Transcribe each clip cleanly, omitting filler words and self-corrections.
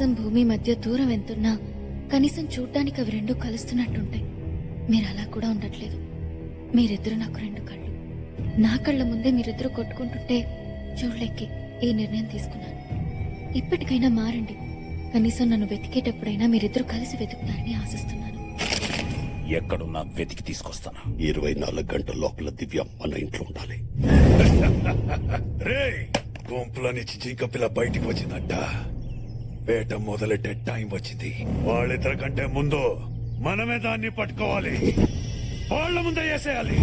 ఆకాశం భూమి మధ్య దూరం ఎంతున్నా కనీసం చూడ్డానికి అవి రెండు కలుస్తున్నట్టుంటాయి. మీరు అలా కూడా ఉండట్లేదు. మీరిద్దరు నాకు రెండు కళ్ళు. నా కళ్ళ ముందే మీరిద్దరు కొట్టుకుంటుంటే చూడలేకే ఈ నిర్ణయం తీసుకున్నాను. ఇప్పటికైనా మారండి. కనీసం నన్ను వెతికేటప్పుడైనా మీరిద్దరు కలిసి వెతుకుతారని ఆశిస్తున్నాను. ఎక్కడున్నా వెతికి తీసుకొస్తాను. 24 గంటల లోపల దివ్య మన ఇంట్లో ఉండాలి. రే గుంపులో నుంచి జింక పిల్ల బయటికి వచ్చిందంట. వేట మొదలెట్టే టైం వచ్చింది. వాళ్ళిద్దరి కంటే ముందు మనమే దాన్ని పట్టుకోవాలి. వాళ్ళ ముందే వేసేయాలి.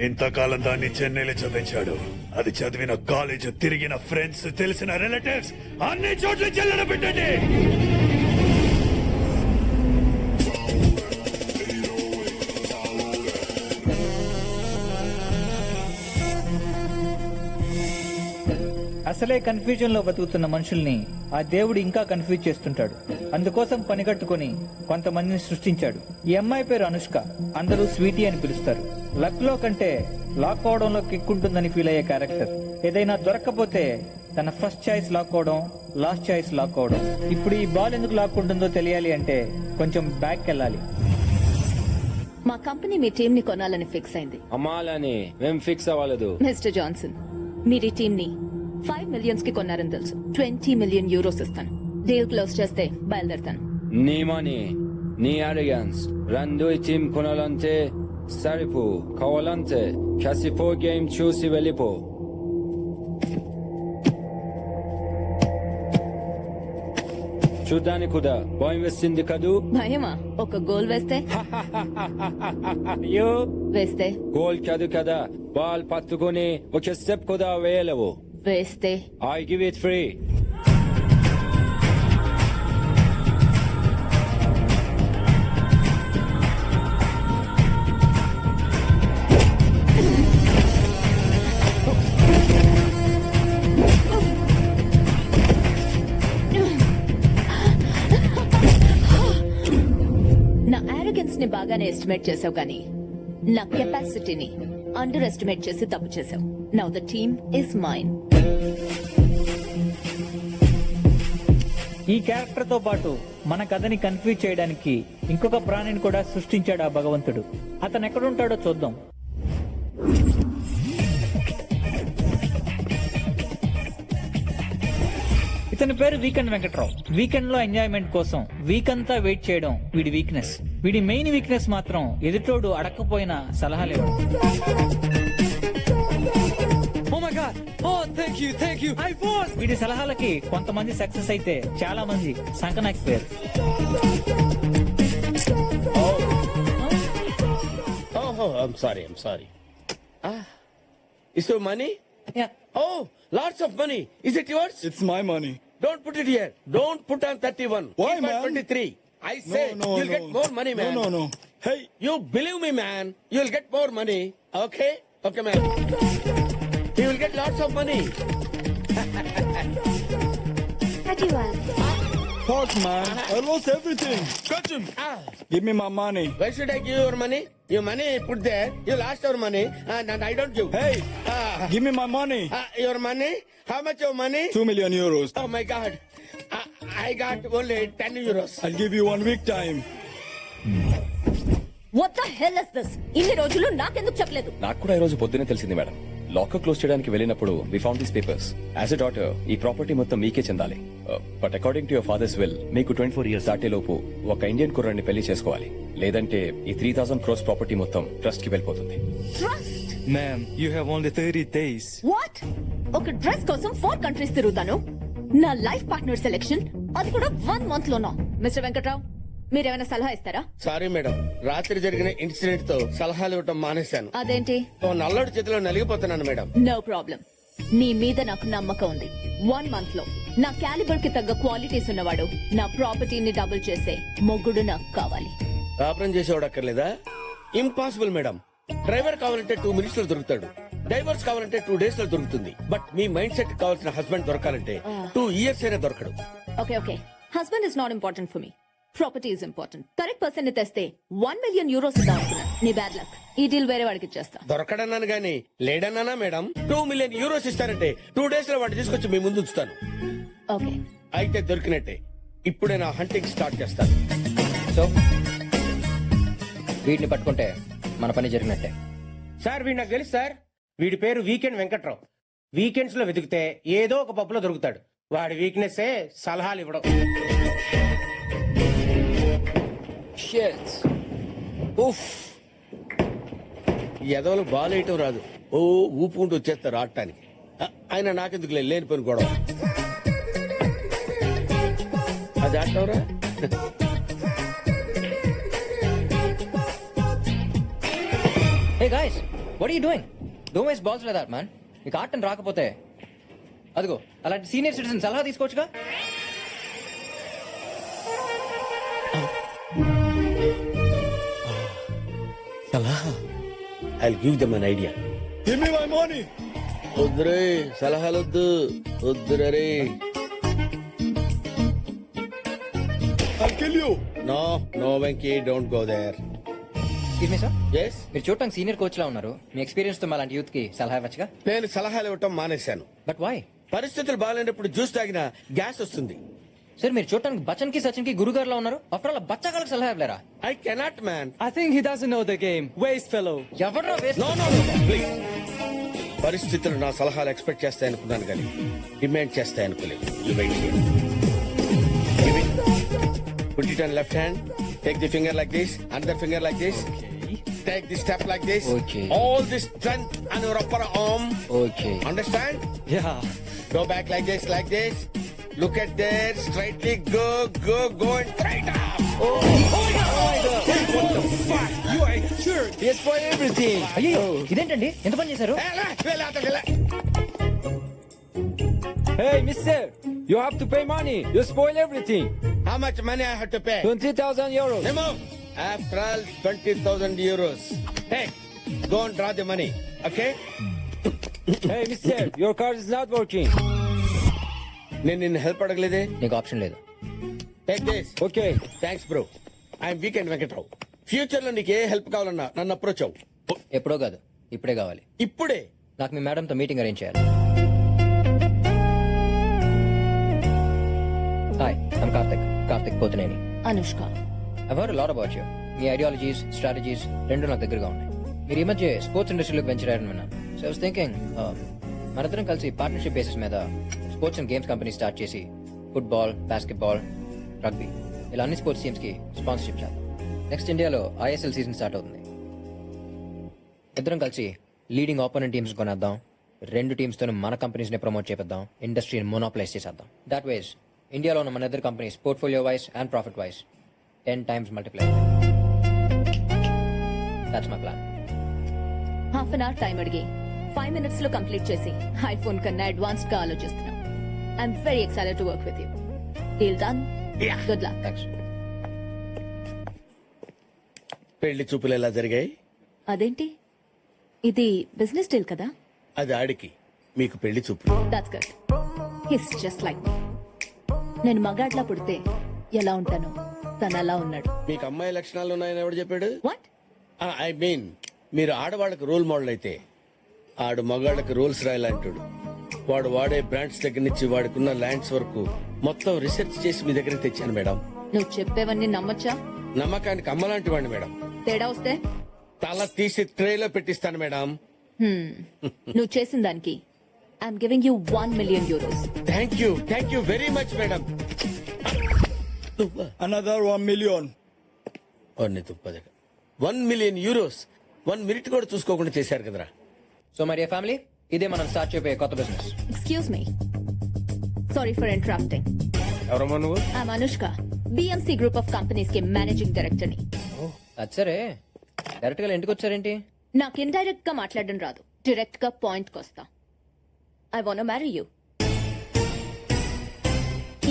ఇంతకాలం దాన్ని చెన్నైలో చదివించాడు. అది చదివిన కాలేజ్, తిరిగిన ఫ్రెండ్స్, తెలిసిన రిలేటివ్స్ అన్ని చోట్ల చెల్లెడ పెట్టండి. అసలే కన్ఫ్యూజన్ లో బతుకుతున్న మనుషుల్ని ఆ దేవుడు ఇంకా కన్ఫ్యూజ్ చేస్తుంటాడు. అందుకోసం పనిగట్టుకుని కొంతమందిని సృష్టించాడు. ఈ అమ్మాయి పేరు అనుష్క. అందరూ స్వీటీ అని పిలుస్తారు. లక్ లో కంటే లాక్ అవడంలో కిక్కుంటుందని ఫీల్ అయ్యే క్యారెక్టర్. ఏదైనా దొరక్కపోతే తన ఫస్ట్ చాయిస్ లాక్ అవడం, లాస్ట్ చాయిస్ లాక్ అవడం. ఇప్పుడు ఈ బాల్ ఎందుకు లాక్ ఉంటుందో తెలియాలి అంటే కొంచెం బ్యాక్ వెళ్ళాలి. మా కంపెనీ మీ టీం ని కొనాలని ఫిక్స్ అయింది. అమ్మాలని మేం ఫిక్స్ అవ్వలేదు. మిస్టర్ జాన్సన్, మీరు ఈ టీం ని 5 మిలియన్స్ కి కొన్నారని తెలుసు. 20 మిలియన్ యూరోస్ ఇస్తాను. డీల్ క్లోజ్ చేస్తే బయలుదేరుతాను. నీ మనీ, నీ అరిగన్స్ రెండు ఈ టీం కొనాలంటే సరిపో. కావాలంటే కసిపో గేమ్ చూసి వెళ్ళిపో. చూడ్డానికి కూడా భయం వేస్తుంది కదూ? భయమా? ఒక గోల్ వేస్తే? అయ్యో, వేస్తే గోల్ కాదు కదా, బాల్ పట్టుకుని ఒక స్టెప్ కూడా వేయలేవు. వేస్తే I give it free. నా ఆరోగెన్స్ ని బాగానే ఎస్టిమేట్ చేసావు కానీ నా కెపాసిటీని అండర్ ఎస్టిమేట్ చేసి తప్పు చేసావు. Now the team is mine. ఈ క్యారెక్టర్ తో పాటు మన కథని కన్ఫ్యూజ్ చేయడానికి ఇంకొక ప్రాణిని కూడా సృష్టించాడు ఆ భగవంతుడు. అతను ఎక్కడుంటాడో చూద్దాం. ఇతని పేరు వీకెండ్ వెంకట్రావు. వీకెండ్ లో ఎంజాయ్మెంట్ కోసం వీక్ అంతా వెయిట్ చేయడం వీడి వీక్నెస్. వీడి మెయిన్ వీక్నెస్ మాత్రం ఎదుటోడు అడక్కపోయిన సలహాలు ఇవ్వడం. వీడి సలహాలకి కొంతమంది సక్సెస్ అయితే చాలా మంది సంకనాకిపోయారు. I'm sorry. Is your money? Yeah. Oh, lots of money. Is it yours? It's my money. Don't put it here. Don't put on 31. Why, Keep on man? 23. I say you'll get more money, man. No. Hey. You believe me, man. You'll get more money. Okay, man. You will get lots of money. Fuck, man. I lost everything. Catch him. Give me my money. Why should I give you your money? Your money put there. You lost your money and I don't give. Hey, give me my money. Your money? How much your money? 2 million euros. Oh my God. I got only 10 euros. I'll give you 1 week time. What the hell is this? ఇన్ని రోజులు నాకెందుకు చెప్పలేదు? నాకు కూడా ఈ రోజు పొద్దునే తెలిసింది మేడం. లాకర్ క్లోజ్ చేయడానికి వెళ్ళినప్పుడు we found these papers. As a daughter ఈ ప్రాపర్టీ మొత్తం మీకే చెందాలి. But according to your father's will మీకు 24 ఇయర్స్ దాటేలోపు ఒక ఇండియన్ కుర్రాన్ని పెళ్లి చేసుకోవాలి. లేదంటే ఈ 3000 crores ప్రాపర్టీ మొత్తం ట్రస్ట్ కి వెళ్ళిపోతుంది. Trust? Ma'am, you have only 30 days. What? ఒక డ్రెస్ కోసం 4 కంట్రీస్ తిరుగుతాను. నా లైఫ్ పార్ట్నర్ సెలెక్షన్ అది కూడా 1 month లోనా? మిస్టర్ వెంకట్రావు, మీరేమైనా సలహా ఇస్తారా? సారీ మేడం, రాత్రి జరిగిన ఇన్సిడెంట్ తో సలహాలు ఇవ్వటం మానేశాను. అదేంటి? ఓ నల్లడి చేతిలో నలిగిపోతున్నాను మేడం. No problem. నీ మీద నాకు నమ్మకం ఉంది. 1 month లో నా క్యాలిబర్ కి తగ్గ క్వాలిటీస్ ఉన్నవాడు, నా ప్రాపర్టీని డబుల్ చేసే మొగ్గుడు నాకు కావాలి. కాపురం చేసేవాడు అక్కర్లేదా? Impossible madam. డ్రైవర్ కావాలంటే 2 minutes లో దొరుకుతాడు. డైవర్స్ కావాలంటే 2 days లో దొరుకుతుంది. బట్ మీ మైండ్ సెట్ కావాల్సిన హస్బెండ్ దొరకాలంటే 2 years అయినా దొరకడు. Okay, husband is not important for me. Property is important. Correct person ని తెస్తే 1 million euros ఇద్దాం అనుకున్నాను. నీ బ్యాడ్ లక్. ఈ డీల్ వేరే వాడికి ఇచ్చేస్తా. దొరకడన్నాను గానీ లేడన్నానా మేడం? 2 million euros ఇస్తారంటే 2 days లో వాడిని తీసుకొచ్చి మీ ముందు ఉంచుతాను. ఓకే, అయితే దొరికినట్టే. ఇప్పుడే నా హంటింగ్ స్టార్ట్ చేస్తాను. సో వీటిని పట్టుకుంటే మన పని జరిగినట్టే. సార్ వీడు నాకు తెలుసు సార్. వీడి పేరు వీకెండ్ వెంకట్రావు. వీకెండ్స్ లో వెతికితే ఏదో ఒక పప్పులో దొరుకుతాడు. వాడి వీక్నెస్ సలహాలు ఇవ్వడం. Shit. ఉఫ్, ఎదవలు బాల్ వేయటం రాదు. ఓ ఊపుకుంటూ వచ్చేస్తారు ఆడటానికి. ఆయన నాకెందుకు లేని పని గొడవ. అది ఆడటంరా. Hey guys, what are you doing? Don't waste balls like that man. మీకు ఆటం రాకపోతే అదిగో అలాంటి సీనియర్ సిటిజన్ సలహా తీసుకోవచ్చుగా. I'll give them an idea. Give me my money. వద్దురే సలహాలొద్దు, వద్దురే. I'll kill you. No, Venky, don't go there. Excuse me sir, yes, మీరు చూడటానికి సీనియర్ కోచ్ లా ఉన్నారు. మీ ఎక్స్పీరియన్స్ తో అలాంటి యూత్ కి సలహా ఇవ్వచ్చుగా. నేను సలహాలు ఇవ్వటం మానేశాను. But why? పరిస్థితులు బాగాలేనప్పుడు జ్యూస్ తాగినా గ్యాస్ వస్తుంది. సార్ మీరు చూడటానికి బచ్చన్ కి సచిన్ కి గురుగారు లా ఉన్నారు. ఆఫ్టర్ ఆల్ బచ్చగాళ్ళకి సలహా ఇవ్వలేరా? I cannot man. I think he doesn't know the game. Waste fellow. ఎవడ్రా వేస్ట్? No, please. పరిస్థితులు నా సలహాలు ఎక్స్పెక్ట్ చేస్తాయనుకున్నాను కానీ డిమాండ్ చేస్తాయనుకోలేదు. You wait here. Give it. Put it on left hand. Take the finger like this, another finger like this. Take the step like this. Okay. All this strength on your upper arm. Okay. Understand? Yeah. Go back like this, like this. Look at there. Straightly go and straight up. Oh my God. What the fuck? You are sure? Yes, for everything. అయ్యో ఇదేంటండి, ఎంత పని చేశారు? Hey, mister, you have to pay money. You spoil everything. How much money I have to pay? 20,000 euros. Remove. After all, 20,000 euros. Hey, go and draw the money. Okay? Hey, mister, your card is not working. నేను నిన్ను help అడగలేదే. నీకు option లేదు. Take this. Okay. Thanks bro. I'm weekend Venkatrao. Future లో నీకు ఏ help కావాలన్నా నన్ను approach అవ్వు. ఎప్పుడో కాదు, ఇప్పుడే కావాలి. ఇప్పుడే. నాకు మీ మేడంతో మీటింగ్ అరేంజ్ చేయాలి. Hi, I'm Karthik Pothineni. Anushka. I've heard a lot about you. మీ ఐడియాలజీస్, స్ట్రాటజీస్ రెండు నాకు దగ్గరగా ఉన్నాయి. మీరు ఈ మధ్య స్పోర్ట్స్ ఇండస్ట్రీలోకి వెంచర్ అయ్యారని విన్నాను. సో ఐ వాస్ థింకింగ్ మనిద్దరం కలిసి పార్ట్నర్షిప్ బేసిస్ మీద sports and games company start చేసి ఫుట్బాల్, బాస్కెట్బాల్, రగ్బీ ఇలా అన్ని స్పోర్ట్స్ టీమ్స్ కి స్పాన్సర్షిప్ చేద్దాం. నెక్స్ట్ ఇండియాలో ISL సీజన్ స్టార్ట్ అవుతుంది. ఇద్దరం కలిసి లీడింగ్ ఆపోనెంట్ టీమ్స్ కొనేద్దాం. రెండు టీమ్స్ తోనూ మన కంపెనీస్ ని ప్రమోట్ చేద్దాం. ఇండస్ట్రీని మోనోప్లైజ్ చేసేద్దాం. దాట్ వేస్ ఇండియాలో ఉన్న మన ఇద్దరు companies portfolio wise and profit wise 10 times multiply. That's my plan. Half an hour time అడిగి 5 minutes లో కంప్లీట్ చేసి ఐఫోన్ కన్నా అడ్వాన్స్ గా ఆలోచిస్తున్నాం. I'm very excited to work with you. Deal done. Good luck. Thanks. పెళ్లి చూపులు ఎలా జరిగాయి? అదేంటి, ఇది బిజినెస్ డీల్ కదా? అది ఆడికి, మీకు పెళ్లి చూపులు. That's good. He's just like me. నేను మగాడ్లా పుడితే ఎలా ఉంటానో తను అలా ఉన్నాడు. మీకు అమ్మాయి లక్షణాలు ఉన్నాయని ఎవడు చెప్పాడు? వాట్? ఐ మీన్ మీరు ఆడవాళ్ళకి రోల్ మోడల్ అయితే ఆడు మగాళ్ళకి రూల్స్ రాయాలంటాడు. వాడు వాడే బ్రాండ్స్ దగ్గర నుంచి వాడుకున్న ల్యాండ్స్ వరకు మొత్తం రీసెర్చ్ చేసి మీ దగ్గర తెచ్చాను మేడం. నువ్వు చెప్పేవన్నీ నమ్మొచ్చా? నమ్మకానికి అమ్మలాంటి వాడిని మేడం. తేడా వస్తే తల తీసి ట్రేలో పెట్టిస్తాను మేడం. నువ్వు చేసిన దానికి I'm giving you 1 million euros. Thank you very much madam. Another 1 million. 1 million euros 1 minute కూడా చూసుకోకుండా చేశారు కదరా. సో మరి ఫ్యామిలీ, ఇదే మనం స్టార్ట్ చేయబోయే కొత్త business. Excuse me, sorry for interrupting. ఎవరమ్మా నువ్వు? I'm Anushka, BMC group of companies కి మేనేజింగ్ డైరెక్టర్ ని. అది సరే, డైరెక్ట్ గా ఇంటికి వచ్చారేంటి? నాకు ఇండైరెక్ట్ గా మాట్లాడడం రాదు, డైరెక్ట్ గా పాయింట్ కి వస్తా. I want marry you.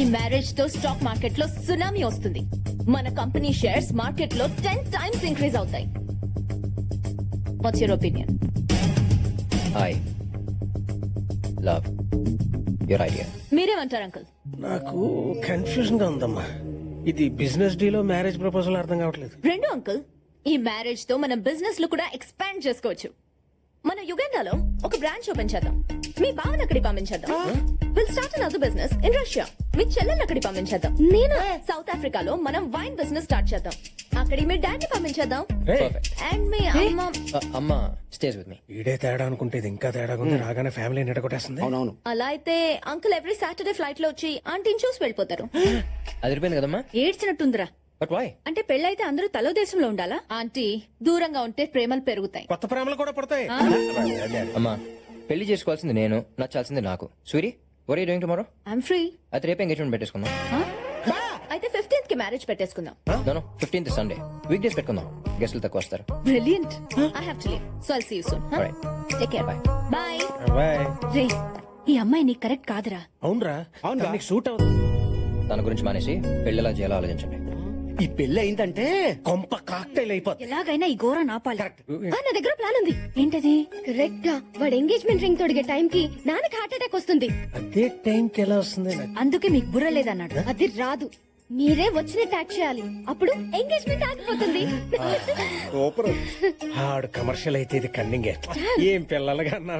ఈ మ్యారేజ్ తో స్టాక్ మార్కెట్ లో సునామీ వస్తుంది. మన కంపెనీ షేర్స్ మార్కెట్ లో 10 times ఇంక్రీజ్ అవుతాయి. What's your opinion? I love your idea. మీరేమంటారు అంకుల్? నాకు కన్ఫ్యూజన్ గా ఉందమ్మా. ఇది బిజినెస్ డీలో మ్యారేజ్ ప్రపోజల్ అర్థం కావట్లేదు. రెండు అంకుల్, ఈ మ్యారేజ్ తో మన బిజినెస్ లో కూడా ఎక్స్పాండ్ చేసుకోవచ్చు. మన యుగండాలో ఒక బ్రాంచ్ ఓపెన్ చేద్దాం. మీ బావని అక్కడికి పంపించేద్దాం. Will start another business in Russia. మీ చెల్లెల్ని అక్కడికి పంపించేద్దాం. నేను సౌత్ ఆఫ్రికాలో మనం వైన్ బిజినెస్ స్టార్ట్ చేద్దాం. అక్కడికి మీ డాడీ పంపించేద్దాం. అండ్ మీ అమ్మ అమ్మ స్టేజ్ విత్ మీ. ఈడే తేడా అనుకుంటే ఇది ఇంకా తేడాగా ఉంది. రాగానే ఫ్యామిలీ నిడగొట్టేస్తుంది. అవునవును. అలా అయితే అంకుల్ ఎవ్రీ సాటర్డే ఫ్లైట్ లో వచ్చి ఆంటీని చూసి వెళ్ళిపోతారు. అది అయిపోయింది కదమ్మా. ఏడ్చినట్టుందిరా. But why? అంటే పెళ్ళైతే అందరూ తలో దేశంలో ఉండాలా? ఆంటీ దూరంగా ఉంటే ప్రేమలు పెరుగుతాయి. కొత్త ప్రేమలు కూడా పడతాయి. అమ్మా పెళ్లి చేసుకోవాల్సింది నేను, నచ్చాల్సింది నాకు. Sweetie what are you doing tomorrow? I'm free. అయితే రేపు ఎంగేజ్మెంట్ పెట్టేసుకుందాం. అయితే 15th కి మ్యారేజ్ పెట్టేసుకుందాం. No 15th Sunday week days పెట్టుకుందాం. గెస్టులు తక్కువ వస్తారు. Brilliant. I have to leave. So I'll see you soon. Alright. Take care. Bye. Bye. Bye. రే ఈ అమ్మాయి నీకు కరెక్ట్ కాదురా. అవునరా? నీకు సూట్ అవుతుంది. తన గురించి మానేసి పెళ్లి ఎలా చేయాలో ఆలోచించండి. ఈ పెళ్లి అయిందంటే కొంప కాక్టైల్ అయిపోతుంది. ఎలాగైనా ఈ ఘోరం ఆపాలి. నా దగ్గర ప్లాన్ ఉంది. ఏంటది? కరెక్ట్ గా వాడు ఎంగేజ్మెంట్ రింగ్ తొడిగే టైం కి నాన్నకి హార్ట్ అటాక్ వస్తుంది. అదే టైంకి ఎలా వస్తుంది? అందుకే మీకు బుర్ర లేదన్నాడు. అది రాదు. మీరే వచ్చిన ట్యాక్ చేయాలి. అప్పుడు ఎంగేజ్మెంట్ ఆగిపోతుంది. ఆడు కమర్షియల్ అయితే ఇది కన్నింగే. ఏం పిల్లలుగా అన్నావే.